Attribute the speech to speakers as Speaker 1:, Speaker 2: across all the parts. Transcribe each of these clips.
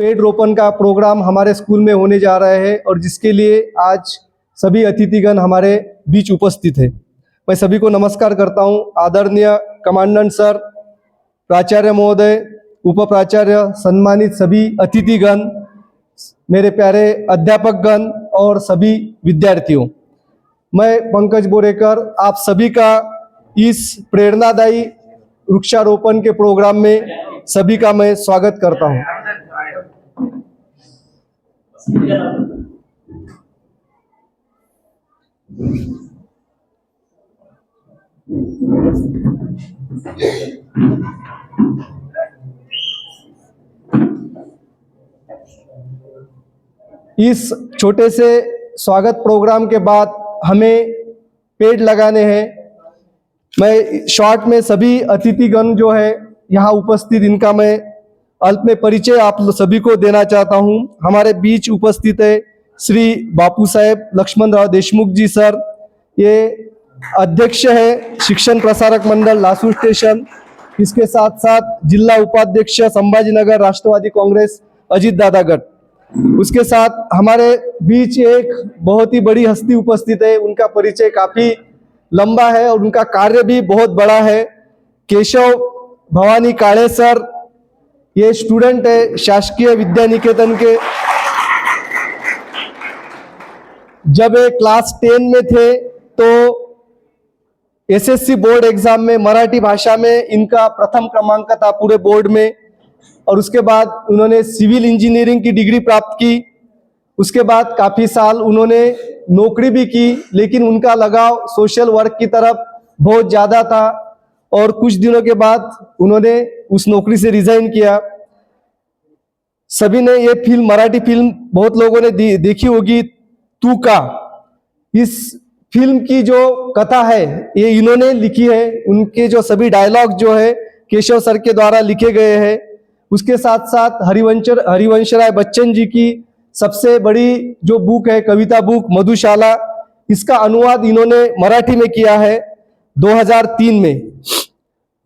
Speaker 1: पेड़ रोपण का प्रोग्राम हमारे स्कूल में होने जा रहा है और जिसके लिए आज सभी अतिथिगण हमारे बीच उपस्थित है। मैं सभी को नमस्कार करता हूं। आदरणीय कमांडेंट सर, प्राचार्य महोदय, उप प्राचार्य, सम्मानित सभी अतिथिगण, मेरे प्यारे अध्यापकगण और सभी विद्यार्थियों, मैं पंकज बोरेकर आप सभी का इस प्रेरणादायी वृक्षारोपण के प्रोग्राम में सभी का मैं स्वागत करता हूं। इस छोटे से स्वागत प्रोग्राम के बाद हमें पेड़ लगाने हैं। मैं शॉर्ट में सभी अतिथिगण जो है यहाँ उपस्थित, इनका मैं अल्प में परिचय आप सभी को देना चाहता हूँ। हमारे बीच उपस्थित है श्री बापू साहेब लक्ष्मण राव देशमुख जी सर, ये अध्यक्ष है शिक्षण प्रसारक मंडल लासूर स्टेशन। इसके साथ साथ जिला उपाध्यक्ष संभाजीनगर राष्ट्रवादी कांग्रेस अजीत दादा गढ़। उसके साथ हमारे बीच एक बहुत ही बड़ी हस्ती उपस्थित है, उनका परिचय काफी लंबा है और उनका कार्य भी बहुत बड़ा है। केशव भवानी काळे सर, ये स्टूडेंट है शासकीय विद्या निकेतन के। जब ये क्लास 10 में थे तो एसएससी बोर्ड एग्जाम में मराठी भाषा में इनका प्रथम क्रमांक था पूरे बोर्ड में, और उसके बाद उन्होंने सिविल इंजीनियरिंग की डिग्री प्राप्त की। उसके बाद काफी साल उन्होंने नौकरी भी की, लेकिन उनका लगाव सोशल वर्क की तरफ बहुत ज्यादा था और कुछ दिनों के बाद उन्होंने उस नौकरी से रिजाइन किया। सभी ने ये फिल्म, मराठी फिल्म बहुत लोगों ने देखी होगी, तू का। इस फिल्म की जो कथा है ये इन्होंने लिखी है। उनके जो सभी डायलॉग जो है केशव सर के द्वारा लिखे गए हैं। उसके साथ साथ हरिवंश राय बच्चन जी की सबसे बड़ी जो बुक है, कविता बुक मधुशाला, इसका अनुवाद इन्होंने मराठी में किया है 2003 में।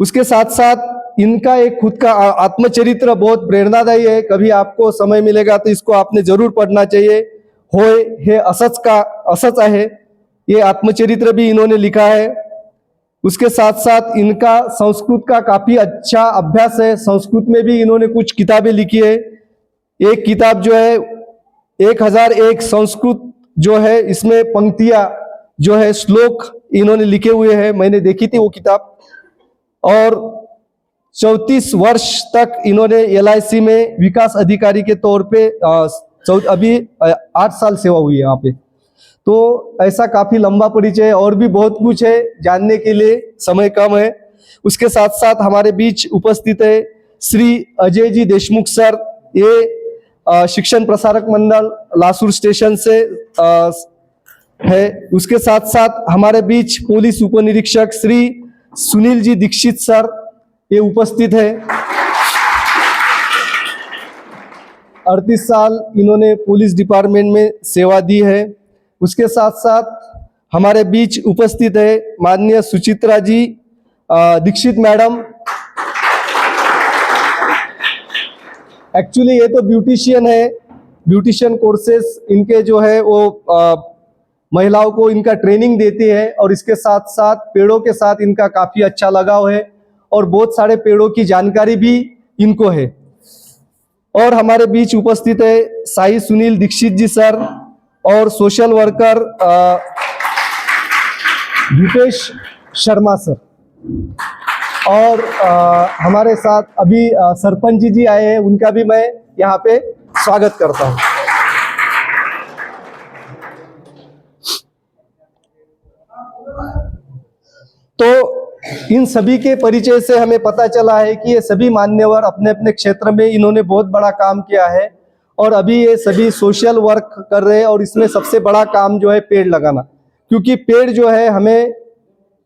Speaker 1: उसके साथ साथ इनका एक खुद का आत्मचरित्र बहुत प्रेरणादायी है, कभी आपको समय मिलेगा तो इसको आपने जरूर पढ़ना चाहिए। होय हे असच आहे, ये आत्मचरित्र भी इन्होंने लिखा है। उसके साथ साथ इनका संस्कृत का काफी अच्छा अभ्यास है, संस्कृत में भी इन्होंने कुछ किताबें लिखी है। एक किताब जो है 1001 संस्कृत जो है, इसमें पंक्तियां जो है, श्लोक इन्होंने लिखे हुए हैं, मैंने देखी थी वो किताब। और 34 वर्ष तक इन्होंने LIC में विकास अधिकारी के तौर पे अभी 8 साल सेवा हुई है यहाँ पे। तो ऐसा काफी लंबा परिचय, और भी बहुत कुछ है जानने के लिए, समय कम है। उसके साथ साथ हमारे बीच उपस्थित है श्री अजय जी देशमुख सर, ये शिक्षण प्रसारक मंडल लासूर स्टेशन से है। उसके साथ साथ हमारे बीच पुलिस उपनिरीक्षक श्री सुनील जी दीक्षित सर, ये उपस्थित है। 38 साल इन्होंने पुलिस डिपार्टमेंट में सेवा दी है। उसके साथ साथ हमारे बीच उपस्थित है माननीय सुचित्रा जी दीक्षित मैडम। एक्चुअली ये तो ब्यूटिशियन है, ब्यूटिशियन कोर्सेस इनके जो है वो महिलाओं को इनका ट्रेनिंग देती है, और इसके साथ साथ पेड़ों के साथ इनका काफी अच्छा लगाव है और बहुत सारे पेड़ों की जानकारी भी इनको है। और हमारे बीच उपस्थित है साई सुनील दीक्षित जी सर और social worker Bhupesh Sharma sir. और हमारे साथ अभी सरपंच जी आए हैं, उनका भी मैं यहाँ पे स्वागत करता हूँ। तो इन सभी के परिचय से हमें पता चला है कि ये सभी मान्यवर अपने अपने क्षेत्र में इन्होंने बहुत बड़ा काम किया है और अभी ये सभी सोशल वर्क कर रहे हैं। और इसमें सबसे बड़ा काम जो है पेड़ लगाना, क्योंकि पेड़ जो है, हमें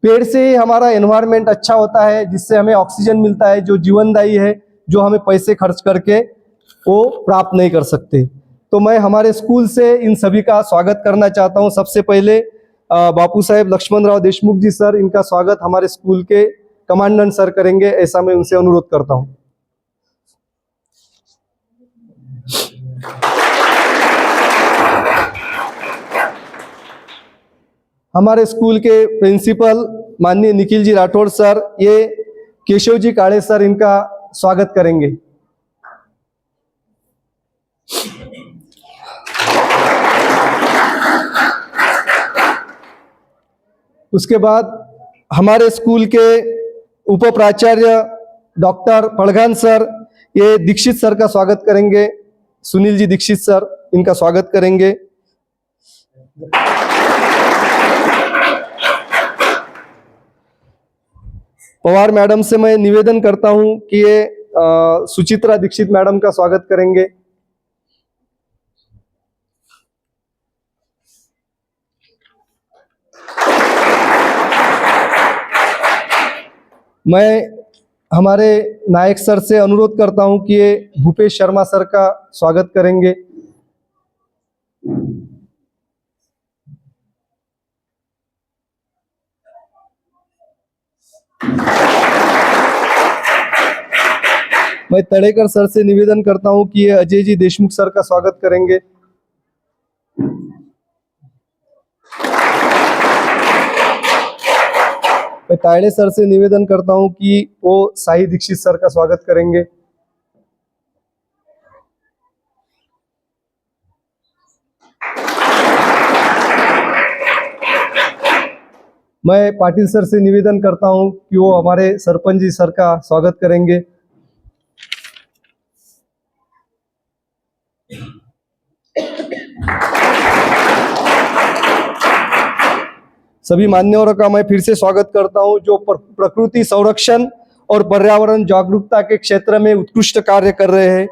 Speaker 1: पेड़ से ही हमारा एनवायरनमेंट अच्छा होता है, जिससे हमें ऑक्सीजन मिलता है जो जीवनदायी है, जो हमें पैसे खर्च करके वो प्राप्त नहीं कर सकते। तो मैं हमारे स्कूल से इन सभी का स्वागत करना चाहता हूँ। सबसे पहले बापू साहेब लक्ष्मण राव देशमुख जी सर, इनका स्वागत हमारे स्कूल के कमांडेंट सर करेंगे, ऐसा मैं उनसे अनुरोध करता हूँ। हमारे स्कूल के प्रिंसिपल माननीय निखिल जी राठौड़ सर, ये केशव जी काळे सर इनका स्वागत करेंगे। उसके बाद हमारे स्कूल के उप प्राचार्य डॉक्टर पड़घान सर, ये दीक्षित सर का स्वागत करेंगे। सुनील जी दीक्षित सर इनका स्वागत करेंगे। पवार मैडम से मैं निवेदन करता हूं कि ये सुचित्रा दीक्षित मैडम का स्वागत करेंगे। मैं हमारे नायक सर से अनुरोध करता हूं कि ये भूपेश शर्मा सर का स्वागत करेंगे। मैं तड़ेकर सर से निवेदन करता हूं कि ये अजय जी देशमुख सर का स्वागत करेंगे। मैं तायड़े सर से निवेदन करता हूं कि वो साई दीक्षित सर का स्वागत करेंगे। मैं पाटिल सर से निवेदन करता हूं कि वो हमारे सरपंच जी सर का स्वागत करेंगे। सभी मान्यवरों का मैं फिर से स्वागत करता हूं जो प्रकृति संरक्षण और पर्यावरण जागरूकता के क्षेत्र में उत्कृष्ट कार्य कर रहे हैं।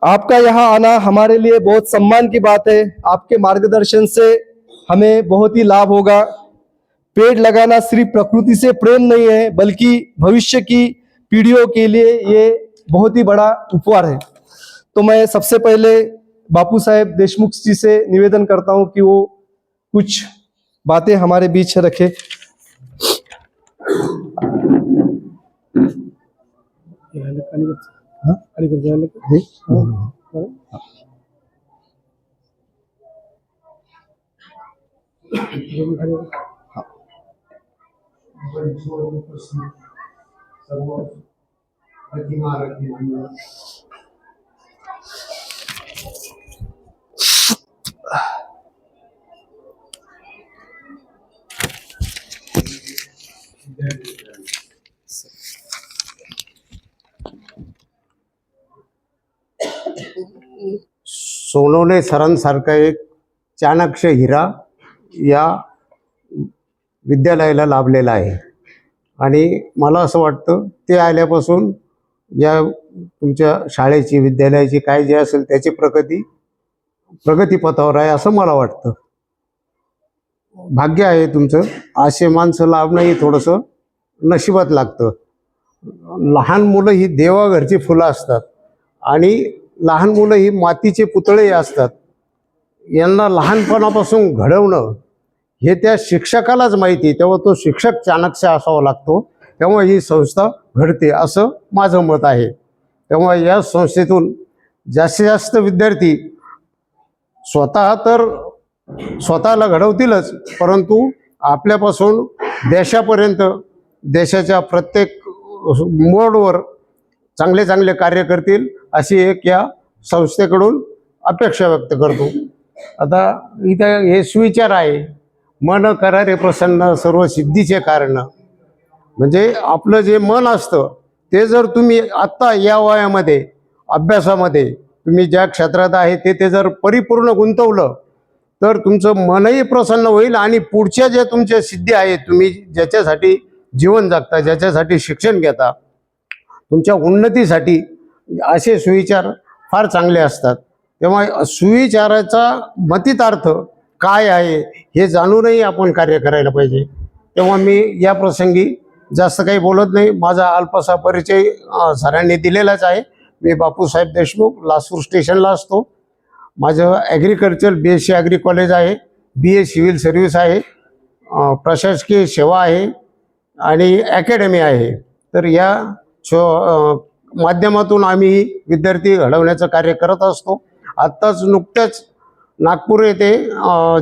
Speaker 1: आपका यहाँ आना हमारे लिए बहुत सम्मान की बात है। आपके मार्गदर्शन से हमें बहुत ही लाभ होगा। पेड़ लगाना सिर्फ प्रकृति से प्रेम नहीं है, बल्कि भविष्य की पीढ़ियों के लिए ये बहुत ही बड़ा उपहार है। तो मैं सबसे पहले बापू साहेब देशमुख जी से निवेदन करता हूं कि वो कुछ बातें हमारे बीच रखे।
Speaker 2: सोनवणे सरांसारखा एक चाणक्य हिरा या विद्यालयाला लाभलेला आहे आणि मला असं वाटतं ते आल्यापासून या तुमच्या शाळेची विद्यालयाची काय जे असेल त्याची प्रगतीपथावर आहे असं मला वाटतं। भाग्य आहे तुमचं, असे माणसं लाभणं ही थोडंसं नशिबात लागतं। लहान मुलं ही देवाघरची फुलं असतात आणि लहान मुलं ही मातीचे पुतळे असतात। यांना लहानपणापासून घडवणं हे त्या शिक्षकालाच माहिती, तेव्हा तो शिक्षक चाणक्य असावा लागतो, तेव्हा ही संस्था घडते असं माझं मत आहे। तेव्हा या संस्थेतून जास्तीत जास्त विद्यार्थी स्वतः तर स्वतःला घडवतीलच, परंतु आपल्यापासून देशापर्यंत देशाच्या प्रत्येक मोडवर चांगले चांगले कार्य करतील अशी एक या संस्थेकडून अपेक्षा व्यक्त करतो। आता इथं हे सुविचार आहे, मन करा रे प्रसन्न सर्व सिद्धीचे कारण। म्हणजे आपलं जे मन असतं ते जर तुम्ही आत्ता या वयामध्ये अभ्यासामध्ये तुम्ही ज्या क्षेत्रात आहे ते जर परिपूर्ण गुंतवलं तर तुमचं मनही प्रसन्न होईल आणि पुढच्या ज्या तुमच्या सिद्धी आहेत, तुम्ही ज्याच्यासाठी जीवन जगता, ज्याच्यासाठी शिक्षण घेता, तुमच्या उन्नतीसाठी असे सुविचार फार चांगले असतात। तेव्हा सुविचाराचा मतितार्थ काय आहे हे जाणूनही आपण कार्य करायला पाहिजे। तेव्हा मी या प्रसंगी जास्त काही बोलत नाही, माझा अल्पसा परिचय सरांनी दिलेलाच आहे। मी बापूसाहेब देशमुख लासूर स्टेशनला असतो। माझं ॲग्रिकल्चर BSc ॲग्री कॉलेज आहे, BA सिव्हिल सर्व्हिस आहे, प्रशासकीय सेवा आहे आणि अकॅडमी आहे। तर या माध्यमातून आम्ही विद्यार्थी घडवण्याचं कार्य करत असतो. आत्ताच नुकत्याच नागपूर येथे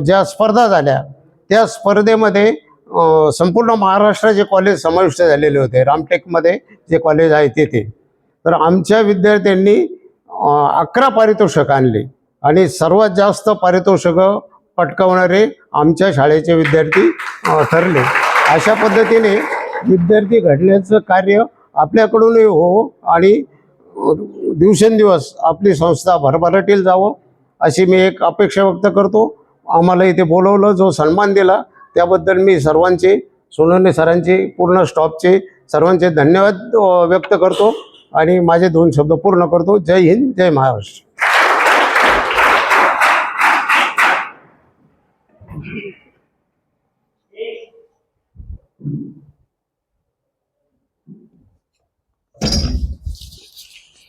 Speaker 2: ज्या स्पर्धा झाल्या त्या स्पर्धेमध्ये संपूर्ण महाराष्ट्राचे कॉलेज समाविष्ट झालेले होते. रामटेकमध्ये जे कॉलेज आहे तेथे तर आमच्या विद्यार्थ्यांनी 11 पारितोषिक आणले आणि सर्वात जास्त पारितोषिकं पटकावणारे आमच्या शाळेचे विद्यार्थी ठरले. अशा पद्धतीने विद्यार्थी घडण्याचं कार्य आपल्याकडूनही हो आणि दिवसेंदिवस आपली संस्था भरभराटीला जावं अशी मी एक अपेक्षा व्यक्त करतो. आम्हाला इथे बोलवलं, जो सन्मान दिला त्याबद्दल मी सर्वांचे, सोनवणे सरांचे, पूर्ण स्टॉफचे सर्वांचे धन्यवाद व्यक्त करतो आणि माझे 2 शब्द पूर्ण करतो. जय हिंद, जय महाराष्ट्र.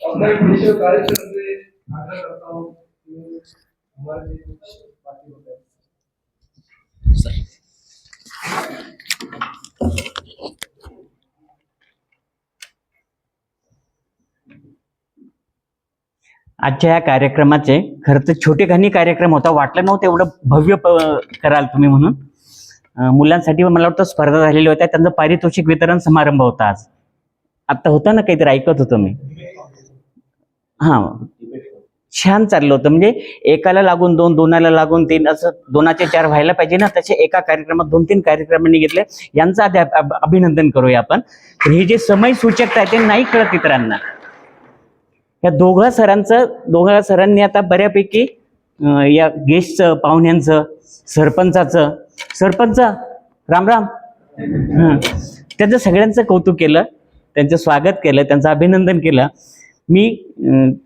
Speaker 1: अपना एक विषय कार्यक्रम से आग्रह करता हूँ कि हमारे लिए कुछ बातें बताएं।
Speaker 3: आजच्या या कार्यक्रमाचे खरं तर छोटेखानी कार्यक्रम होता, वाटलं नव्हतं एवढं भव्य कराल तुम्ही म्हणून. मुलांसाठी मला वाटतं स्पर्धा झालेल्या होत्या, त्यांचं पारितोषिक वितरण समारंभ होता आज. आता होता ना काहीतरी, ऐकत होतो मी. हां, छान चाललं होतं. म्हणजे एकाला लागून 2, 2ला लागून 3, असं 2चे 4 व्हायला पाहिजे ना, तसे एका कार्यक्रमात 2-3 कार्यक्रमांनी घेतले. यांचं आधी अभिनंदन करूया आपण. हे जे समय सूचकता आहे ते नाही कळत इतरांना. या दोघा सरांनी आता बऱ्यापैकी या गेस्टचं, पाहुण्यांचं, सरपंच राम राम, त्यांचं सगळ्यांचं कौतुक केलं, त्यांचं स्वागत केलं, त्यांचं अभिनंदन केलं. मी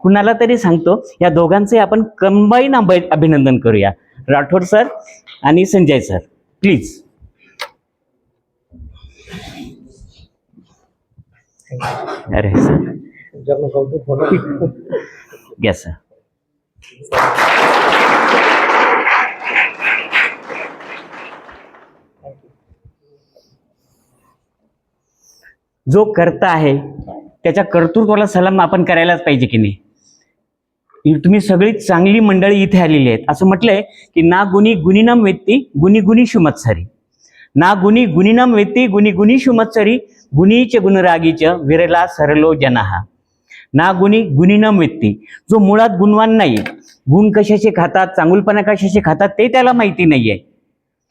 Speaker 3: कुणाला तरी सांगतो, या दोघांचे आपण कंबाईन अभिनंदन करूया. राठोड सर आणि संजय सर, प्लीज. अरे सर, यस सर. जो करता आहे त्याच्या कर्तृत्वाला सलाम आपण करायलाच पाहिजे की नाही. तुम्ही सगळी चांगली मंडळी इथे आलेली आहेत. असं म्हटलंय की ना गुणी गुणीनम वेत्ती गुणी गुणी शुमत्सरी, ना गुणी गुणीनम वेत्ती गुणी गुणी शुमत्सरी, गुणीच गुणरागीच विरला सरलो जनाहा. ना गुणी गुणीनम वेत्ती, जो मुळात गुणवान नाही, गुण कशाचे खातात, चांगुलपणा कशाचे खातात ते त्याला माहिती नाहीये,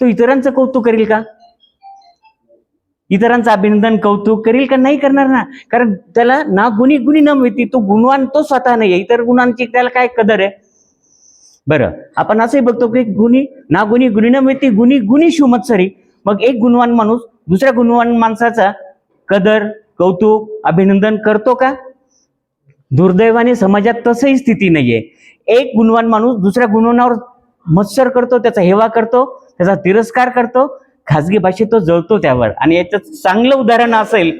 Speaker 3: तो इतरांचं कौतुक करेल का? इतरांचं अभिनंदन कौतुक करेल का? नाही करणार ना. कारण त्याला ना गुणी गुणीनम वेत्ती, तो गुणवान तो स्वतः नाहीये, इतर गुणांची त्याला काय कदर आहे. बरं, आपण असंही बघतो की ना गुणी गुणीनम वेत्ती गुणी गुणी शुमत्सरी. मग एक गुणवान माणूस दुसऱ्या गुणवान माणसाचा कदर, कौतुक, अभिनंदन करतो का? दुर्दैवाने समाजात तसही स्थिती नाहीये. एक गुणवान माणूस दुसऱ्या गुणवानावर मत्सर करतो, त्याचा हेवा करतो, त्याचा तिरस्कार करतो, खाजगी भाषेत तो जळतो त्यावर. आणि याचं चांगलं उदाहरण असेल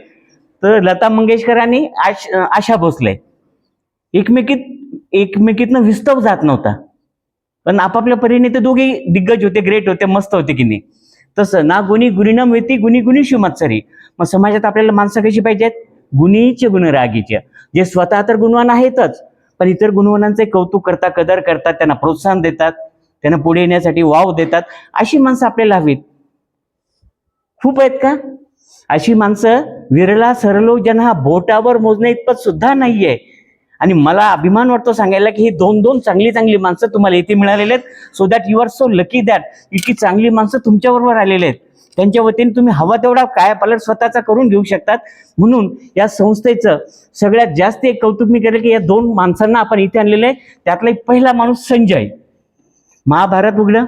Speaker 3: तर लता मंगेशकर आणि आशा भोसले एकमेकीतनं विस्तव जात नव्हता, पण आपापल्या परीने ते दोघे दिग्गज होते, ग्रेट होते, मस्त होते की नाही. तसं ना गुणी गुणीनम वेत्ती गुणी गुणी शुमत्सरी. मग समाजात आपल्याला माणसं कशी पाहिजेत? गुणीचे गुणरागीचे, जे स्वतः तर गुणवान आहेतच, पण इतर गुणवानांचे कौतुक करतात, कदर करतात, त्यांना प्रोत्साहन देतात, त्यांना पुढे येण्यासाठी वाव देतात. अशी माणसं आपल्याला हवीत. खूप आहेत का अशी माणसं? विरला सरलो जन, हा बोटावर मोजण्या इतपत सुद्धा नाहीये. आणि मला अभिमान वाटतो सांगायला की ही 2 चांगली माणसं तुम्हाला इथे मिळालेले आहेत. So that you are so lucky that इतकी चांगली माणसं तुमच्या बरोबर आलेले आहेत. त्यांच्या वतीने तुम्ही हवा तेवढा काय पालट स्वतःचा करून घेऊ शकतात. म्हणून या संस्थेचं सगळ्यात जास्त एक कौतुक मी केलं की या 2 माणसांना आपण इथे आणलेलं आहे. त्यातला एक पहिला माणूस संजय. महाभारत उघडलं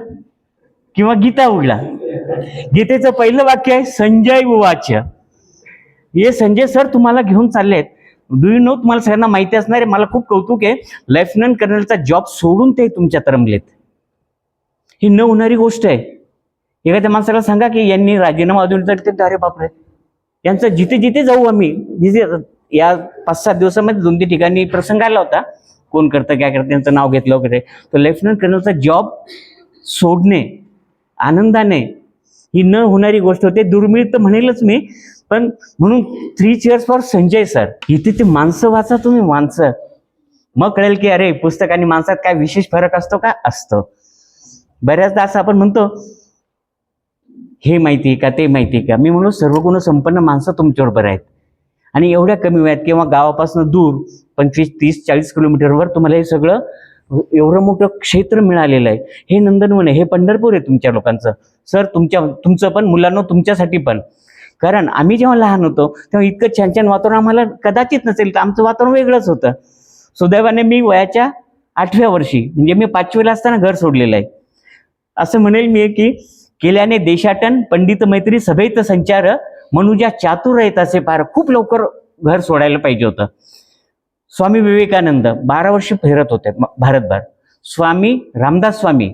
Speaker 3: किंवा गीता उघडला, गीतेचं पहिलं वाक्य आहे संजय उवाच. हे संजय सर तुम्हाला घेऊन चालले आहेत. डू यू नो, तुम्हाला सगळ्यांना माहिती असणार आहे, मला खूप कौतुक आहे, लेफ्टनंट कर्नलचा जॉब सोडून ते तुमच्यात रमलेत. ही न होणारी गोष्ट आहे. एखाद्या माणसाला सांगा की यांनी राजीनामा देऊन तर अरे बापरे, यांचं जिथे जिथे जाऊ आम्ही, जिथे या 5-7 दिवसामध्ये 2-3 ठिकाणी प्रसंग आला होता, कोण करतं काय करतं त्यांचं नाव घेतलं वगैरे. तर लेफ्टनंट कर्नलचा जॉब सोडणे आनंदाने ही न होणारी गोष्ट होते, दुर्मिळ तर म्हणेलच मी, पण म्हणून 3 cheers फॉर संजय सर. इथे ते माणसं वाचा तुम्ही, माणसं, मग कळेल की अरे पुस्तक आणि माणसात काय विशेष फरक असतो का, असतो. बऱ्याचदा असं आपण म्हणतो हे माहिती का ते माहिती का, मी म्हणून सर्व गुण संपन्न माणसं तुमच्याबरोबर आहेत आणि एवढ्या कमी वयात किंवा गावापासून दूर 25, 30, 40 किलोमीटरवर तुम्हाला हे सगळं एवढं मोठं क्षेत्र मिळालेलं आहे. हे नंदनवन आहे, हे पंढरपूर आहे तुमच्या लोकांचं. सर तुमचं पण, मुलांना तुमच्यासाठी पण. कारण आम्ही जेव्हा लहान होतो तेव्हा इतकं छान छान वातावरण आम्हाला कदाचित नसेल, तर आमचं वातावरण वेगळंच होतं. सुदैवाने मी वयाच्या 8व्या वर्षी, म्हणजे मी 5वीला असताना घर सोडलेलं आहे. असं म्हणेल मी की केल्याने देशाटन पंडित मैत्री सभेत संचार, मनुजा चातुर आहेत असे पार. खूप लवकर घर सोडायला पाहिजे होतं. स्वामी विवेकानंद 12 वर्ष फिरत होते भारतभर. स्वामी रामदास स्वामी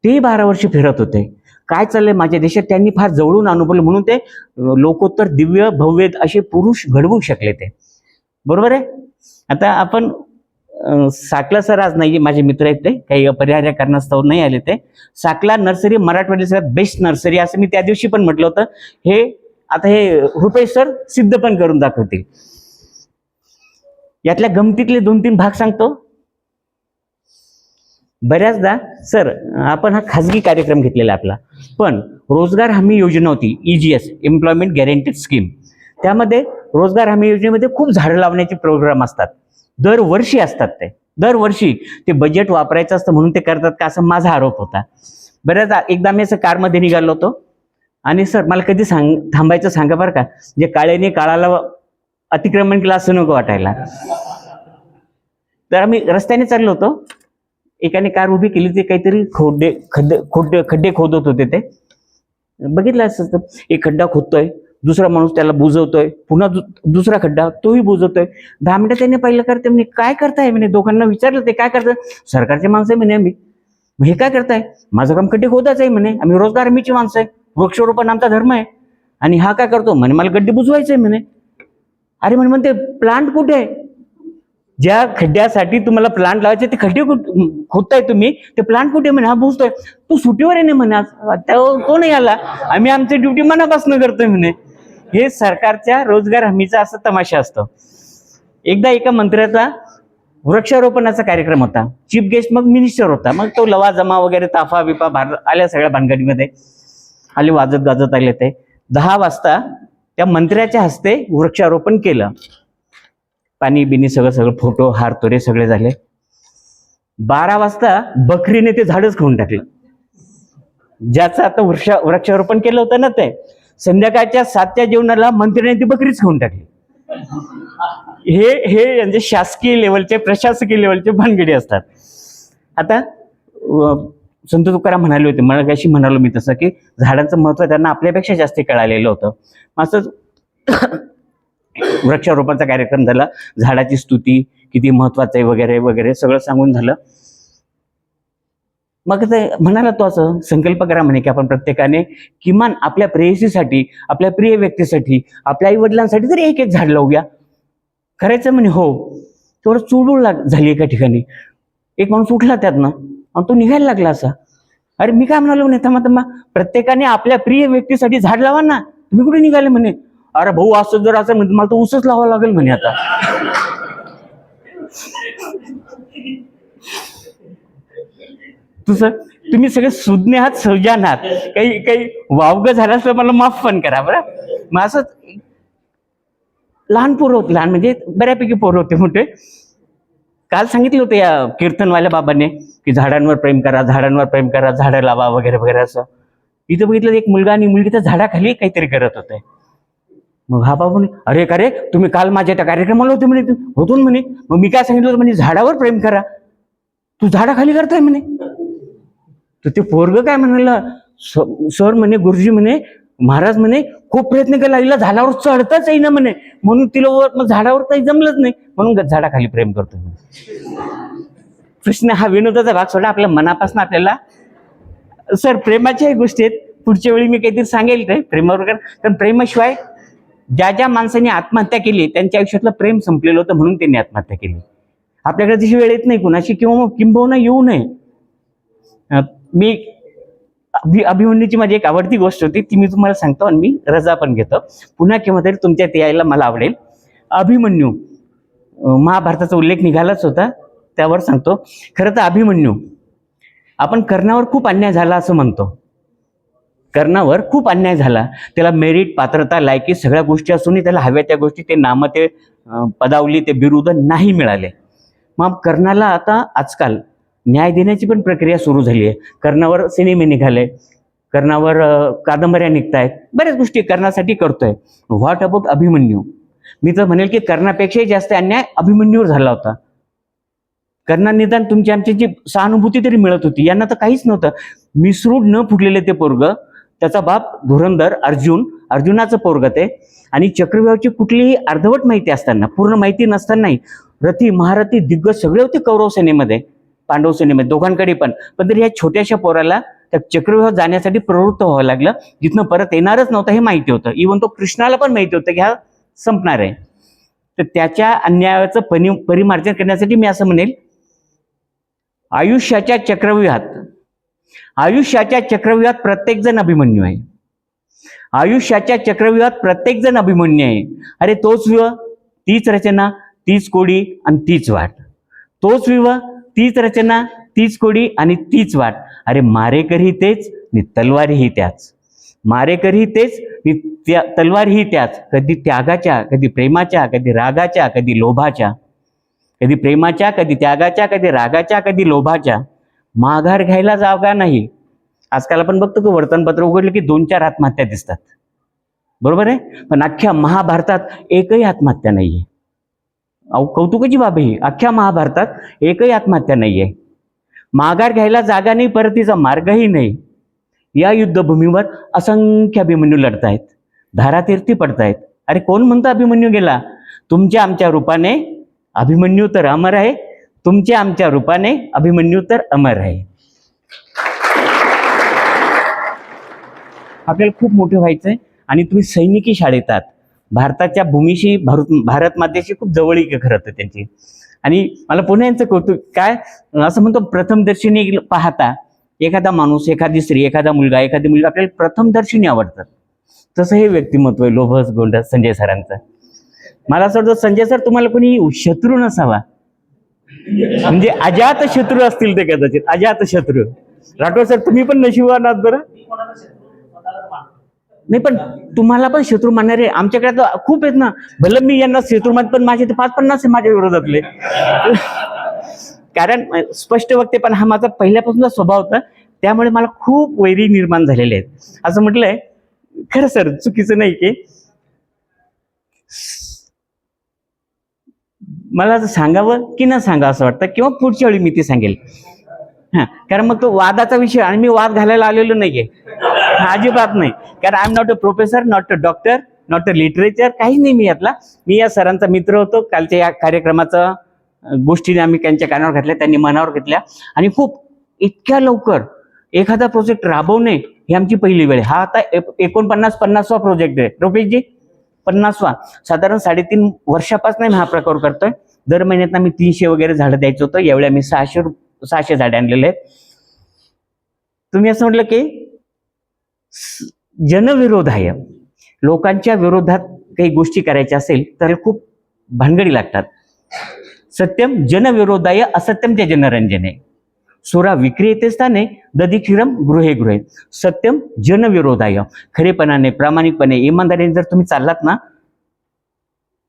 Speaker 3: ते 12 वर्ष फिरत होते. काय चाललंय माझ्या देशात त्यांनी फार जवळून अनुभवलं, म्हणून ते लोकोत्तर दिव्य भव्य असे पुरुष घडवू शकले ते. बरोबर आहे. आता आपण साकला सर आज नाही, माझे मित्र आहेत, ते काही अपरिहार्य कारणास्तव नाही आले. ते साकला नर्सरी मराठवाड्यात सगळ्यात बेस्ट नर्सरी असं मी त्या दिवशी पण म्हटलं होतं. हे आता हे रुपेश सर सिद्ध पण करून दाखवतील. यातल्या गमतीतले 2-3 भाग सांगतो. बऱ्याचदा सर आपण हा खाजगी कार्यक्रम घेतलेला आपला, पण रोजगार हमी योजना होती, EGS एम्प्लॉयमेंट गॅरंटीड स्कीम. त्यामध्ये रोजगार हमी योजनेमध्ये खूप झाडं लावण्याचे प्रोग्राम असतात, दरवर्षी असतात. ते दरवर्षी ते बजेट वापरायचं असतं म्हणून ते करतात का, असं माझा आरोप होता. बऱ्याचदा एकदा मी असं कारमध्ये निघालो होतो आणि सर मला कधी थांबायचं सांगा बरं का, म्हणजे काळ्याने काळाला अतिक्रमण केलं असं नको वाटायला. तर आम्ही रस्त्याने चाललो होतो, एकाने कार उभी केली, ते काहीतरी खड्डे खोदत होते. ते बघितलं असं, एक खड्डा खोदतोय, दुसरा माणूस त्याला बुजवतोय, पुन्हा दुसरा खड्डा तोही बुजवतोय. 10 मिनिटं त्यांनी पाहिलं करते, म्हणे काय करताय म्हणे. दोघांना विचारलं ते काय करताय, सरकारचे माणसं आहे म्हणे आम्ही. हे काय करताय, माझं काम खड्डे खोदायचं आहे म्हणे, आम्ही रोजगार हमीची माणसं आहे, वृक्षारोपण आमचा धर्म आहे. आणि हा काय करतो म्हणे, मला गड्डे बुजवायचे म्हणे. अरे म्हणे म्हणते प्लांट कुठे आहे, ज्या खड्ड्यासाठी तुम्हाला प्लांट लावायचे ते खड्डे खोदताय तुम्ही, ते प्लांट कुठे म्हणे, हा बुजतोय. तू सुट्टीवर आहे ना म्हणे, तो नाही आला, आम्ही आमची ड्युटी मनापासून करतोय म्हणे. हे सरकारच्या रोजगार हमीचा असा तमाशा असतो. एकदा एका मंत्र्याचा वृक्षारोपणाचा कार्यक्रम होता, चीफ गेस्ट मग मिनिस्टर होता. मग तो लवाजमा वगैरे ताफा बिफा आल्या सगळ्या भानगडीमध्ये आले, वाजत गाजत आले. ते 10 वाजता त्या मंत्र्याच्या हस्ते वृक्षारोपण केलं, पाणी बिनी सगळं फोटो हार तोरे सगळे झाले. 12 वाजता बकरीने ते झाडच खाऊन टाकलं, ज्याचं आता वृक्षारोपण केलं होतं ना. ते संध्याकाळच्या 7च्या जेवणाला मंत्र्याने ती बकरीच खाऊन टाकली. हे म्हणजे शासकीय लेवलचे, प्रशासकीय लेवलचे भानगडी असतात. आता संत तुकाराम म्हणाले होते, मला कशी म्हणालो मी तसं, की झाडांचं महत्व त्यांना आपल्यापेक्षा जास्त कळालेलं होतं. असंच वृक्षारोपणाचा कार्यक्रम झाला, झाडाची स्तुती किती महत्वाचं आहे वगैरे वगैरे सगळं सांगून झालं. मग ते म्हणाला तो असं संकल्प करा म्हणे की आपण प्रत्येकाने किमान आपल्या प्रेयसीसाठी, आपल्या प्रिय व्यक्तीसाठी, आपल्या आई वडिलांसाठी तरी एक झाड लावूया. करायचं म्हणे. हो. तेवढं चुळबुळ झाली एका ठिकाणी. एक माणूस उठला त्यातनं आणि तो निघायला लागला असा. अरे मी काय म्हणालो म्हणे, थांबा प्रत्येकाने आपल्या प्रिय व्यक्तीसाठी झाड लावा ना, तुम्ही कुठे निघाले म्हणे. अरे भाऊ असं जर असं म्हणजे मला तर ऊसच लावावं लागेल म्हणे आता. तुम्ही सगळे सुज्ञ आहात, सौजान आहात, काही वावगं झालं असं मला माफ पण करा बरं. मग असं लहान पोरं होते, लहान म्हणजे बऱ्यापैकी पोरं होते मोठे. काल सांगितलं होतं या कीर्तनवाल्या बाबांनी की झाडांवर प्रेम करा, झाडांवर प्रेम करा, झाडं लावा वगैरे वगैरे असं. इथं बघितलं एक मुलगा आणि मुलगी त्या झाडाखाली काहीतरी करत होते. मग हा बाबा म्हणे, अरे का रे तुम्ही काल माझ्या त्या कार्यक्रमाला होते म्हणे, होतो म्हणे. मग मी काय सांगितलं होतं म्हणे, झाडावर प्रेम करा, तू झाडाखाली करताय म्हणे. तर ते पोरग काय म्हणाला, सर म्हणे, गुरुजी म्हणे, महाराज म्हणे खूप प्रयत्न केला, हिला झाडावर चढताच येईना म्हणे, म्हणून तिला मग झाडावर काही जमलंच नाही, म्हणून झाडाखाली प्रेम करतोय. प्रश्न हा विनोदाचा भाग सोडा, आपल्या मनापासून आपल्याला सर प्रेमाच्याही गोष्टी आहेत. पुढच्या वेळी मी काहीतरी सांगेल ते प्रेमावर, कारण प्रेमाशिवाय ज्या माणसाने आत्महत्या केली त्यांच्या आयुष्यातलं प्रेम संपलेलं होतं, म्हणून त्यांनी आत्महत्या केली. आपल्याकडे तशी वेळ येत नाही कुणाची, किंवा किंबहुना येऊ नये. मी अभिमन्यूची माझी एक आवडती गोष्ट होती, ती मी तुम्हाला सांगतो आणि मी रजा पण घेतो. पुन्हा केव्हा तरी तुमच्यात यायला मला आवडेल. अभिमन्यू, महाभारताचा उल्लेख निघालाच होता, त्यावर सांगतो. खरं तर अभिमन्यू, आपण कर्णावर खूप अन्याय झाला असं म्हणतो. कर्णावर खूप अन्याय झाला. त्याला मेरिट, पात्रता, लायकी सगळ्या गोष्टी असूनही त्याला हव्या त्या गोष्टी, ते नाम, ते पदावली, ते बिरुद नाही मिळाले. मग कर्णाला आता आजकाल न्याय देण्याची पण प्रक्रिया सुरू झाली आहे. कर्णावर सिनेमे निघाले, कर्णावर कादंबऱ्या निघतायत, बऱ्याच गोष्टी कर्णासाठी करतोय. What about Abhimanyu? मी तर म्हणेल की कर्णापेक्षाही जास्त अन्याय अभिमन्यूवर झाला होता. कर्णा निदान तुमची आमची जी सहानुभूती तरी मिळत होती, यांना तर काहीच नव्हतं. मिसरूड न फुटलेले ते पोरग, त्याचा बाप धुरंधर अर्जुनाचं पोरग ते, आणि चक्रव्यूहाची कुठलीही अर्धवट माहिती असताना, पूर्ण माहिती नसतानाही रथी, महारथी, दिग्गज सगळे होते कौरव सेनेमध्ये, पांडव सेनेमध्ये, दोघांकडे पण. पण तरी या छोट्याशा पोराला त्या चक्रव्यूहात जाण्यासाठी प्रवृत्त व्हावं लागलं, जिथनं परत येणारच नव्हतं हे माहिती होतं. इव्हन तो कृष्णाला पण माहिती होतं की हा संपणार आहे. तर त्याच्या अन्यायाचं परिमार्जन करण्यासाठी मी असं म्हणेल, आयुष्याच्या चक्रव्यूहात प्रत्येक जण अभिमन्यू आहे. आयुष्याच्या चक्रव्यूहात प्रत्येक जण अभिमन्यू आहे. अरे तोच व्यूह, तीच रचना, तीच कोडी आणि तीच वाट. तोच व्यूह, तीच रचना, तीच कोडी आणि तीच वाट. अरे मारेकरी तेच नि तलवारीही त्याच. मारेकरी तेच नि तलवारीही त्याच. कधी त्यागाच्या, कधी प्रेमाच्या, कधी रागाच्या, कधी लोभाच्या. कधी प्रेमाच्या, कधी त्यागाच्या, कधी रागाच्या, कधी लोभाच्या. माघार घ्यायला जागा नाही. आजकाल आपण बघतो की वर्तमानपत्र उघडलं की 2-4 आत्महत्या दिसतात, बरोबर आहे. पण अख्ख्या महाभारतात एकही आत्महत्या नाहीये. कौतुकाची बाब ही, अख्ख्या महाभारतात एकही आत्महत्या नाहीये. माघार घ्यायला जागा नाही, परतीचा मार्गही नाही. या युद्धभूमीवर असंख्य अभिमन्यू लढतायत, धारातीर्थी पडतायत. अरे कोण म्हणतं अभिमन्यू गेला? तुमच्या आमच्या रूपाने अभिमन्यू तर अमर आहे. तुमच्या आमच्या रूपाने अभिमन्यू तर अमर आहे. आपल्याला खूप मोठे व्हायचंय आणि तुम्ही सैनिकी शाळेत आहात. भारताच्या भूमीशी, भारत मातेशी खूप जवळीक आहे खरं तर त्यांची. आणि मला पुन्हा यांचं कौतुक, काय असं म्हणतो, प्रथमदर्शनी पाहता एखादा माणूस, एखादी स्त्री, एखादा मुलगा, एखादी मुलगी आपल्याला प्रथमदर्शनी आवडतात. तसं हे व्यक्तिमत्व आहे लोभस गोंडस संजय सरांचं. मला असं वाटतं संजय सर तुम्हाला कोणी शत्रू नसावा, म्हणजे अजात शत्रू असतील ते कदाचित, अजात शत्रू. राठोड सर तुम्ही पण नशिबवान आहात बरं. नाही पण तुम्हाला पण शत्रू मानणारे आमच्याकडे तर खूप आहेत ना. भलं मी यांना शत्रू मान, पण माझे 5-50 आहे माझ्या विरोधातले. कारण स्पष्ट वक्ते पण हा माझा पहिल्यापासूनचा स्वभाव होता, त्यामुळे मला खूप वैरी निर्माण झालेले आहेत. असं म्हटलंय खरं सर, चुकीचं नाही की मला सांगावं की न सांगा असं वाटतं, किंवा पुढच्या वेळी मी ते सांगेल. कारण मग तो वादाचा विषय, आणि मी वाद घालायला आलेलो नाहीये, अजिबात नाही. कारण I am not a professor, not a doctor, not a literature, काहीच नाही मी यातला. मी या सरांचा मित्र होतो. कालच्या या कार्यक्रमाचा गोष्टीने आम्ही त्यांच्या कानावर घातल्या, त्यांनी मनावर घेतल्या. आणि खूप इतक्या लवकर एखादा प्रोजेक्ट राबवणे ही आमची पहिली वेळ आहे. हा आता 49-50वा प्रोजेक्ट आहे रुपेशजी, 50वा. साधारण 3.5 वर्षापासून हा प्रकार करतोय. दर महिन्यात आम्ही 300 वगैरे झाडं द्यायचं होतं. यावेळी आम्ही 600 झाडे आणलेले आहेत. तुम्ही असं म्हटलं की जनविरोध आहे, लोकांच्या विरोधात काही गोष्टी करायच्या असेल तर खूप भानगडी लागतात. सत्यम जनविरोधाय असत्यम ते जनरंजने, सुरा विक्रियते स्थाने दधिक्षिरम गृहे गृहे. सत्यम जनविरोधाय, खरेपणाने, प्रामाणिकपणे, इमानदारीने जर तुम्ही चाललात ना,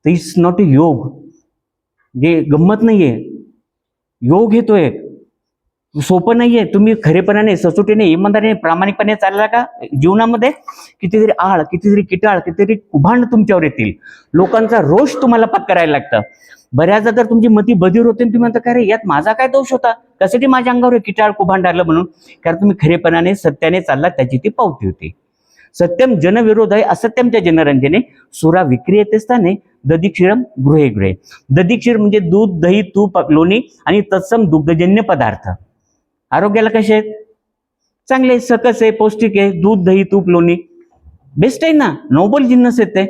Speaker 3: तर इट्स नॉट अ योग, जे गंमत नाहीये. योग हे तो एक सोपं नाहीये. तुम्ही खरेपणाने, सचोटीने, इमानदारीने, प्रामाणिकपणे चालला का जीवनामध्ये, कितीतरी आळ, कितीतरी किटाळ, कितीतरी कुभांड तुमच्यावर येतील. लोकांचा रोष तुम्हाला पत्करायला लागतं. बऱ्याचदा तर तुमची मती बधीर होते, तुम्ही म्हणता, अरे यात माझा काय दोष होता, कशासाठी माझ्या अंगावर किटाळ कुभांड आलं म्हणून. कारण तुम्ही खरेपणाने, सत्याने चालला, त्याची ती पावती होती. सत्यम जनविरोध आहे असत्यमच्या जनरंजने, सुरा विक्रियते स्थाने दधिक्षीरम गृहे गृहे. दधिक्षीर म्हणजे दूध, दही, तूप, लोणी आणि तत्सम दुग्धजन्य पदार्थ. आरोग्याला कसे आहेत? चांगले, सकस आहे, पौष्टिक आहे. दूध, दही, तूप, लोणी बेस्ट आहे ना, नोबल जिन्नस आहेत ते.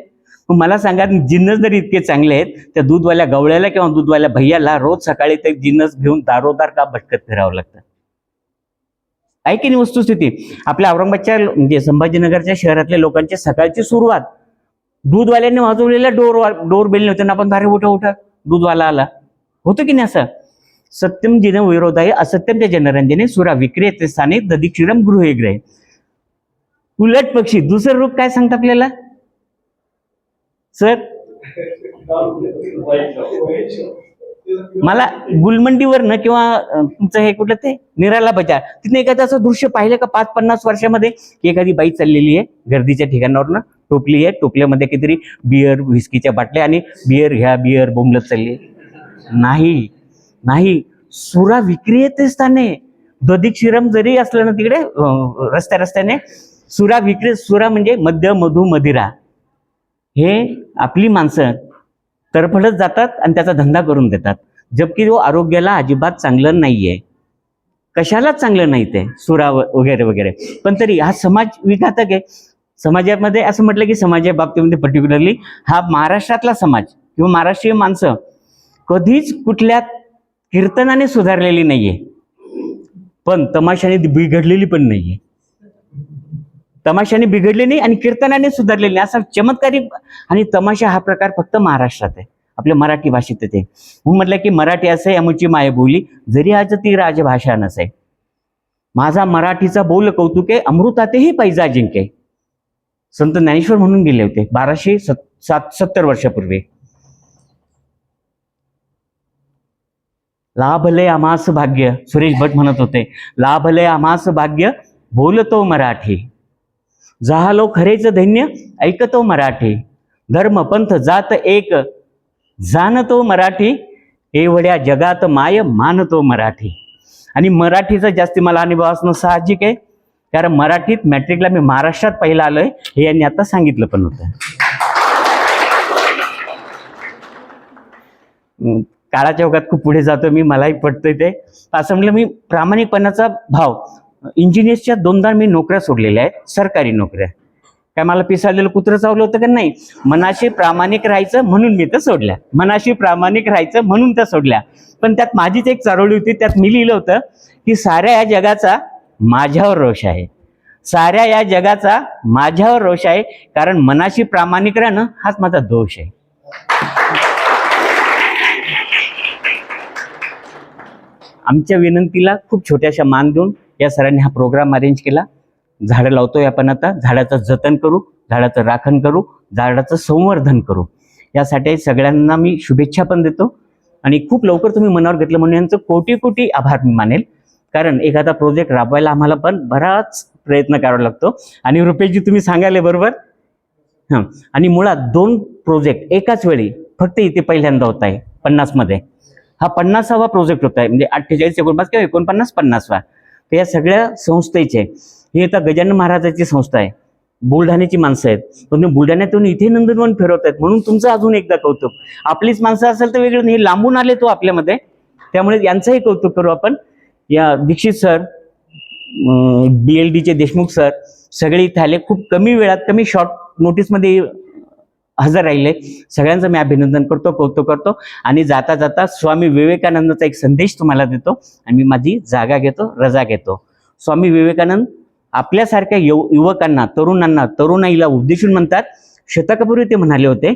Speaker 3: मला सांगा, जिन्नस जरी इतके चांगले आहेत, त्या दूधवाल्या गवळ्याला किंवा दूधवाल्या भैयाला रोज सकाळी ते जिन्नस घेऊन दारोदार का भटकत फिरावं लागतं? आहे की नाही वस्तुस्थिती. आपल्या औरंगाबादच्या म्हणजे संभाजीनगरच्या शहरातल्या लोकांची सकाळची सुरुवात दूधवाल्यांनी वाजवलेल्या डोर बेलने होते ना, आपण अरे उठा उठा दूधवाला आला, होतं की नाही असं. सत्यम जिन विरोध आहे असत्यमच्या जनरंजने सुरा विक्रियते स्थाने दधिक्षिरम गृहे ग्रहे. उलट पक्षी दुसरं रूप काय सांगतं आपल्याला सर? मला गुलमंडीवरनं किंवा तुमचं हे कुठलं ते निराला बजार तिथे एखादं असं दृश्य पाहिलं का 5-50 वर्षामध्ये की एखादी बाई चाललेली आहे गर्दीच्या ठिकाणावरनं, टोपली आहे, टोपल्यामध्ये काहीतरी बियर व्हिस्कीच्या बाटल्या आणि बियर घ्या बियर बोंबलत चालली. नाही नाही, सुरा विक्रियते स्थाने दधिक्षिरम जरी असलं ना तिकडे रस्त्याने सुरा विक्री, सुरा म्हणजे मद्य मधु मदिरा, हे आपली माणसं तरफडत जातात आणि त्याचा धंदा करून देतात, जबकि तो आरोग्याला अजिबात चांगलं नाहीये, कशालाच चांगलं नाही ते सुरा वगैरे वगैरे. पण तरी हा समाज विघातक आहे. समाजामध्ये असं म्हटलं की समाजा बाबतीमध्ये पर्टिक्युलरली हा महाराष्ट्रातला समाज किंवा महाराष्ट्रीय माणसं कधीच कुठल्या कीर्तनाने सुधारलेली नाहीये, पण तमाशाने बिघडलेली पण नाहीये. तमाशाने बिघडले नाही आणि कीर्तनाने सुधारलेले नाही, असा चमत्कारिक. आणि तमाशा हा प्रकार फक्त महाराष्ट्रात आहे, आपल्या मराठी भाषेत ते. म्हणून म्हटलं की मराठी असे अमुची मायबोली जरी आज ती राजभाषा नसे, माझा मराठीचा बोल कौतुके अमृतातेही पैजा अजिंक्य. संत ज्ञानेश्वर म्हणून गेले होते 1270 वर्षापूर्वी. लाभले आम्हास भाग्य, सुरेश भट म्हणत होते, लाभले आम्हास भाग्य बोलतो मराठी, झालो खरेच धन्य ऐकतो मराठी, धर्म पंथ जात एक जाणतो मराठी, एवढ्या जगात माय मानतो मराठी. आणि मराठीचा जास्ती मला अनुभव असणं साहजिक आहे, कारण मराठीत मॅट्रिकला मी महाराष्ट्रात पहिला आलोय हे यांनी आता सांगितलं पण होतं. काळाच्या ओघात खूप पुढे जातो मी, मलाही पटतंय ते. असं म्हटलं मी प्रामाणिकपणाचा भाव, इंजिनियर्सच्या 2दा मी नोकऱ्या सोडलेल्या आहेत, सरकारी नोकऱ्या. काय मला पिसाळलेलं कुत्रं चावलं होतं का नाही, मनाशी प्रामाणिक राहायचं म्हणून मी तर सोडल्या, मनाशी प्रामाणिक राहायचं म्हणून त्या सोडल्या. पण त्यात माझीच एक चारोळी होती, त्यात मी लिहिलं होतं की साऱ्या या जगाचा माझ्यावर रोष आहे, साऱ्या या जगाचा माझ्यावर रोष आहे, कारण मनाशी प्रामाणिक राहणं हाच माझा दोष आहे. आमच्या विनंतीला खूप छोट्याशा मान देऊन या सरांनी हा प्रोग्राम अरेंज केला. झाडं लावतोय आपण आता, झाडाचं जतन करू, झाडाचं राखण करू, झाडाचं संवर्धन करू, यासाठी सगळ्यांना मी शुभेच्छा पण देतो. आणि खूप लवकर तुम्ही मनावर घेतलं म्हणून यांचं कोटी कोटी आभार मी मानेल, कारण एखादा प्रोजेक्ट राबवायला आम्हाला पण बराच प्रयत्न करावा लागतो. आणि रुपेशजी तुम्ही सांगायला बरोबर, हां. आणि मुळात 2 प्रोजेक्ट एकाच वेळी फक्त इथे पहिल्यांदा होत आहे 50 मध्ये. हा 50वा प्रोजेक्ट होता आहे, म्हणजे 48 49 किंवा 49 50वा. तर या सगळ्या संस्थेचे, ही आता गजानन महाराजाची संस्था आहे, बुलढाण्याची माणसं आहेत, पण बुलढाण्यातून इथे नंदनवन फिरवत आहेत, म्हणून तुमचं अजून एकदा कौतुक. आपलीच माणसं असेल तर वेगळं नाही, लांबून आले तो आपल्यामध्ये, त्यामुळे यांचंही कौतुक करू आपण. या दीक्षित सर, BLDचे देशमुख सर सगळे इथे आले, खूप कमी वेळात कमी शॉर्ट नोटीसमध्ये हजर राहिले. सगळ्यांचं मी अभिनंदन करतो, कौतुक करतो. आणि जाता जाता स्वामी विवेकानंदाचा एक संदेश तुम्हाला देतो आणि मी माझी जागा घेतो, रजा घेतो. स्वामी विवेकानंद आपल्यासारख्या युवकांना, तरुणांना, तरुणाईला उद्देशून म्हणतात. शतकापूर्वी ते म्हणाले होते,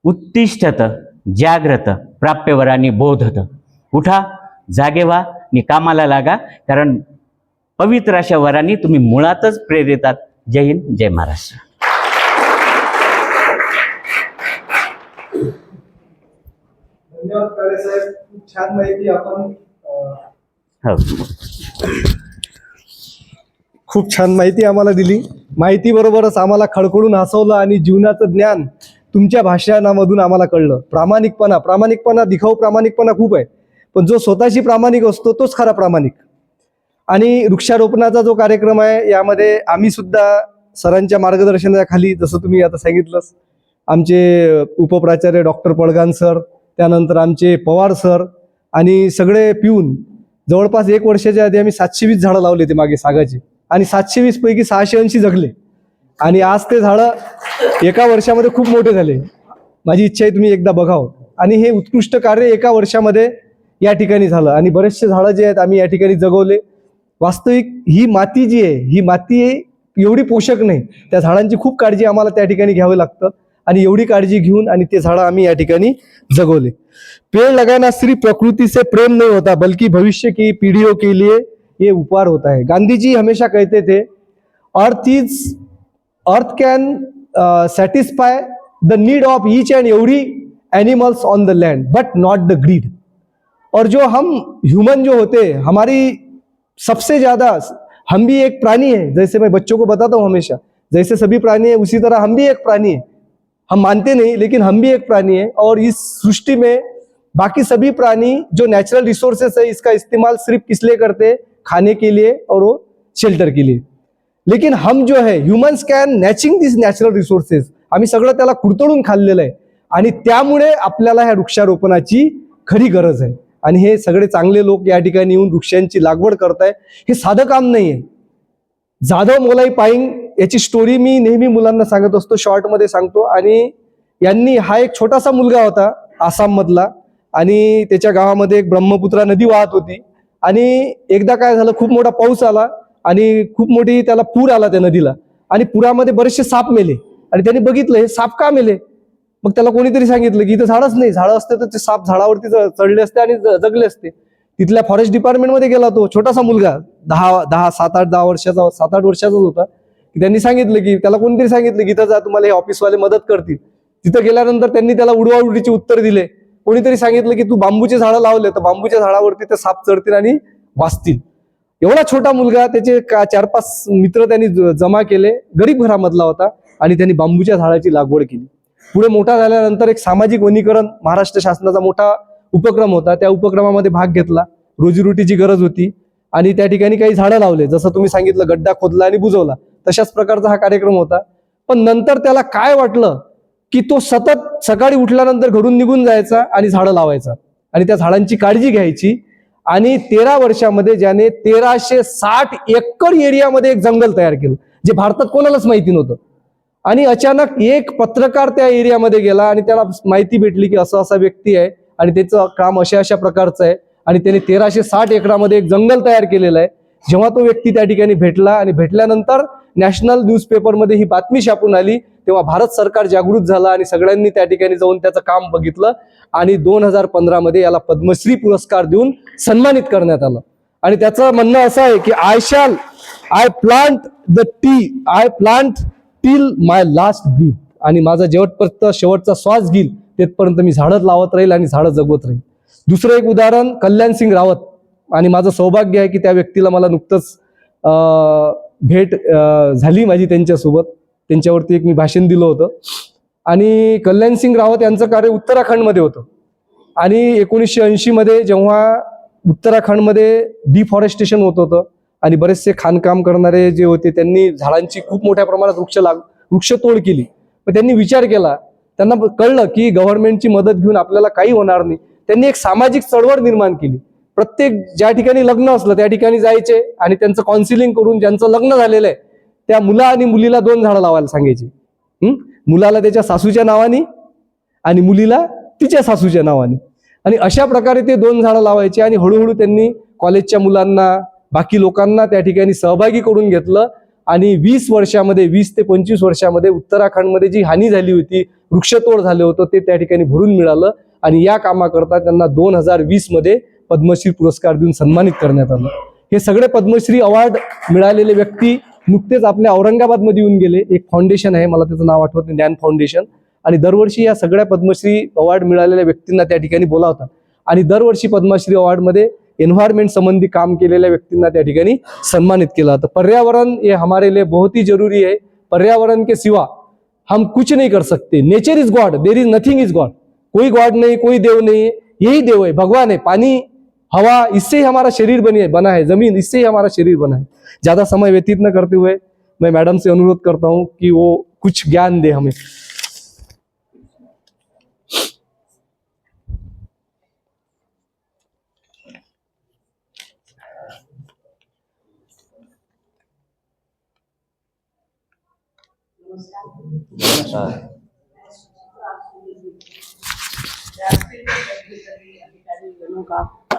Speaker 3: उत्तिष्ठत जाग्रत प्राप्यवरानी बोधत. उठा, जागे व्हा आणि कामाला लागा, कारण पवित्र अशा वरांनी तुम्ही मुळातच प्रेरितात. जय हिंद, जय महाराष्ट्र.
Speaker 1: धन्यवाद काळे साहेब, खूप छान माहिती आपण खूप छान माहिती आम्हाला दिली. माहिती बरोबरच आम्हाला खळखळून हसवलं आणि जीवनाचं ज्ञान तुमच्या भाषणामधून आम्हाला कळलं. प्रामाणिकपणा दिखाऊ प्रामाणिकपणा खूप आहे, पण जो स्वतःशी प्रामाणिक असतो तोच खरा प्रामाणिक. आणि वृक्षारोपणाचा जो कार्यक्रम आहे यामध्ये आम्ही सुद्धा सरांच्या मार्गदर्शनाखाली, जसं तुम्ही आता सांगितलंच, आमचे उपप्राचार्य डॉक्टर पळगान सर, त्यानंतर आमचे पवार सर आणि सगळे पिऊन जवळपास 1 वर्षाच्या आधी आम्ही 720 झाडं लावले ते मागे सागाची, आणि 720 पैकी 680 जगले. आणि आज ते झाडं एका वर्षामध्ये खूप मोठे झाले. माझी इच्छा आहे तुम्ही एकदा बघावं. आणि हे उत्कृष्ट कार्य एका वर्षामध्ये या ठिकाणी झालं आणि बरेचसे झाडं जे आहेत आम्ही या ठिकाणी जगवले. वास्तविक ही माती जी आहे ही माती एवढी पोषक नाही, त्या झाडांची खूप काळजी आम्हाला त्या ठिकाणी घ्यावं लागतं आणि एवढी काळजी घेऊन आणि ते झाडं आम्ही या ठिकाणी जगवले. पेड़ लगाना सिर्फ प्रकृति से प्रेम नहीं होता बल्कि भविष्य की पीढ़ियों के लिए ये उपहार होता है. गांधी जी हमेशा कहते थे earth can satisfy the need of each and every animals on the land but not the greed. और जो हम ह्यूमन जो होते हैं हमारी सबसे ज्यादा, हम भी एक प्राणी है, जैसे मैं बच्चों को बताता हूँ हमेशा, जैसे सभी प्राणी है उसी तरह हम भी एक प्राणी है. हम मानते नहीं लेकिन हम भी एक प्राणी है और इस सृष्टि में बाकी सभी प्राणी जो नेचुरल रिसोर्सेस है इसका इस्तेमाल सिर्फ किस लिए करते हैं, खाने के लिए और वो शेल्टर के लिए. लेकिन हम जो है humans can notching this natural resources, आम्ही सगळं त्याला कुरतडून खाल्लेलं आहे आणि त्यामुळे आपल्याला ह्या वृक्षारोपणाची खरी गरज आहे. आणि हे सगळे चांगले लोक या ठिकाणी येऊन वृक्षांची लागवड करताय, हे साधं काम नाहीये. जाधव मोलाई पाईंग याची स्टोरी मी नेहमी मुलांना सांगत असतो, शॉर्टमध्ये सांगतो. आणि यांनी, हा एक छोटासा मुलगा होता आसाम मधला आणि त्याच्या गावामध्ये एक ब्रह्मपुत्रा नदी वाहत होती आणि एकदा काय झालं, खूप मोठा पाऊस आला आणि खूप मोठी त्याला पूर आला त्या नदीला आणि पुरामध्ये बरेचसे साप मेले आणि त्यांनी बघितलं हे साप का मेले. मग त्याला कोणीतरी सांगितलं की इथं झाडच नाही, झाडं असते तर ते साप झाडावरती चढले असते आणि जगले असते. तिथल्या फॉरेस्ट डिपार्टमेंटमध्ये गेला तो छोटासा मुलगा, 7-8 वर्षाचाच होता. त्यांनी सांगितलं की, त्याला कोणतरी सांगितलं की इथं जा, तुम्हाला हे ऑफिसवाले मदत करतील. तिथं गेल्यानंतर त्यांनी त्याला उडवाउडीचे उत्तर दिले. कोणीतरी सांगितलं की तू बांबूचे झाडं लावले तर बांबूच्या झाडावरती ते साप चढतील आणि वाचतील. एवढा छोटा मुलगा, त्याचे 4-5 मित्र त्यांनी जमा केले, गरीब घरामधला होता आणि त्यांनी बांबूच्या झाडाची लागवड केली. पुढे मोठा झाल्यानंतर एक सामाजिक वनीकरण महाराष्ट्र शासनाचा मोठा उपक्रम होता, त्या उपक्रमामध्ये भाग घेतला. रोजीरोटीची गरज होती आणि त्या ठिकाणी काही झाडं लावले, जसं तुम्ही सांगितलं गड्डा खोदला आणि बुजवला, तशाच प्रकारचा हा कार्यक्रम होता. पण नंतर त्याला काय वाटलं की तो सतत सकाळी उठल्यानंतर घरून निघून जायचा आणि झाडं लावायचा आणि त्या झाडांची काळजी घ्यायची. आणि 13 वर्षामध्ये ज्याने 1360 एकर एरियामध्ये एक जंगल तयार केलं, जे भारतात कोणालाच माहिती नव्हतं. आणि अचानक एक पत्रकार त्या एरियामध्ये गेला आणि त्याला माहिती भेटली की असा असा व्यक्ती आहे आणि त्याचं काम अशा प्रकारचं आहे आणि त्याने 1360 एकरामध्ये एक जंगल तयार केलेलं आहे. जेव्हा तो व्यक्ती त्या ठिकाणी भेटला आणि भेटल्यानंतर नॅशनल न्यूजपेपरमध्ये ही बातमी छापून आली, तेव्हा भारत सरकार जागृत झालं आणि सगळ्यांनी त्या ठिकाणी जाऊन त्याचं काम बघितलं आणि 2015 मध्ये याला पद्मश्री पुरस्कार देऊन सन्मानित करण्यात आलं. आणि त्याचं म्हणणं असं आहे की I plant till my last breath, आणि माझा जेवटपर्यंत शेवटचा श्वास घेईल तेथपर्यंत मी झाडं लावत राहील आणि झाडं जगवत राहील. दुसरं एक उदाहरण कल्याण सिंग रावत, आणि माझं सौभाग्य आहे की त्या व्यक्तीला मला नुकतंच भेट झाली माझी त्यांच्यासोबत, त्यांच्यावरती एक मी भाषण दिलं होतं. आणि कल्याण सिंग रावत यांचं कार्य उत्तराखंडमध्ये होतं आणि 1980 मध्ये जेव्हा उत्तराखंडमध्ये डिफॉरेस्टेशन होत होतं आणि बरेचसे खाणकाम करणारे जे होते त्यांनी झाडांची खूप मोठ्या प्रमाणात वृक्षतोड केली. मग त्यांनी विचार केला, त्यांना कळलं की गव्हर्नमेंटची मदत घेऊन आपल्याला काही होणार नाही. त्यांनी एक सामाजिक चळवळ निर्माण केली. प्रत्येक ज्या ठिकाणी लग्न असलं त्या ठिकाणी जायचे आणि त्यांचं काउन्सिलिंग करून ज्यांचं लग्न झालेलं आहे त्या मुला आणि मुलीला 2 झाडं लावायला सांगायची. मुलाला त्याच्या सासूच्या नावाने आणि मुलीला तिच्या सासूच्या नावाने. आणि अशा प्रकारे ते 2 झाडं लावायचे आणि हळूहळू त्यांनी कॉलेजच्या मुलांना, बाकी लोकांना त्या ठिकाणी सहभागी करून घेतलं. आणि 20 ते 25 वर्षामध्ये उत्तराखंडमध्ये जी हानी झाली होती, वृक्षतोड झालं होतं, ते त्या ठिकाणी भरून मिळालं. आणि या कामाकरता त्यांना 2020 मध्ये पद्मश्री पुरस्कार देऊन सन्मानित करण्यात आलं. हे सगळे पद्मश्री अवॉर्ड मिळालेले व्यक्ती नुकतेच आपल्या औरंगाबादमध्ये येऊन गेले. एक फाउंडेशन आहे, मला त्याचं नाव आठवत नाही, ज्ञान फाउंडेशन, आणि दरवर्षी या सगळ्या पद्मश्री अवॉर्ड मिळालेल्या व्यक्तींना त्या ठिकाणी बोलावतात. आणि दरवर्षी पद्मश्री अवॉर्डमध्ये एन्व्हायरमेंट संबंधी काम केलेल्या व्यक्तींना त्या ठिकाणी सन्मानित केलं जातं. पर्यावरण ये हमारे लिए बहुत ही जरूरी है. पर्यावरण के सिवा हम कुछ नहीं कर सकते. Nature is God, there is nothing is God. कोई गॉड नहीं, कोई देव नहीं, यही देव है, भगवान है. पानी, हवा, इससे ही हमारा शरीर बना है, जमीन, इससे ही हमारा शरीर बना है. ज्यादा समय व्यतीत न करते हुए मैं मैडम से अनुरोध करता हूं कि वो कुछ ज्ञान दे हमें.
Speaker 4: का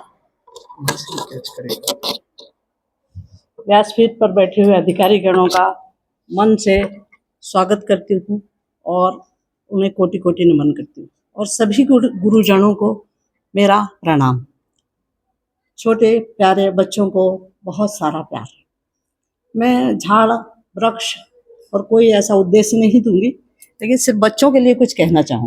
Speaker 4: व्यासपीठ पर बैठे हुए अधिकारी गणों का मन से स्वागत करती हूँ और उन्हें कोटि कोटि नमन करती हूँ और सभी गुरुजनों को मेरा प्रणाम। छोटे प्यारे बच्चों को बहुत सारा प्यार। मैं झाड़ वृक्ष और कोई ऐसा उद्देश्य नहीं दूंगी, लेकिन सिर्फ बच्चों के लिए कुछ कहना चाहूँ।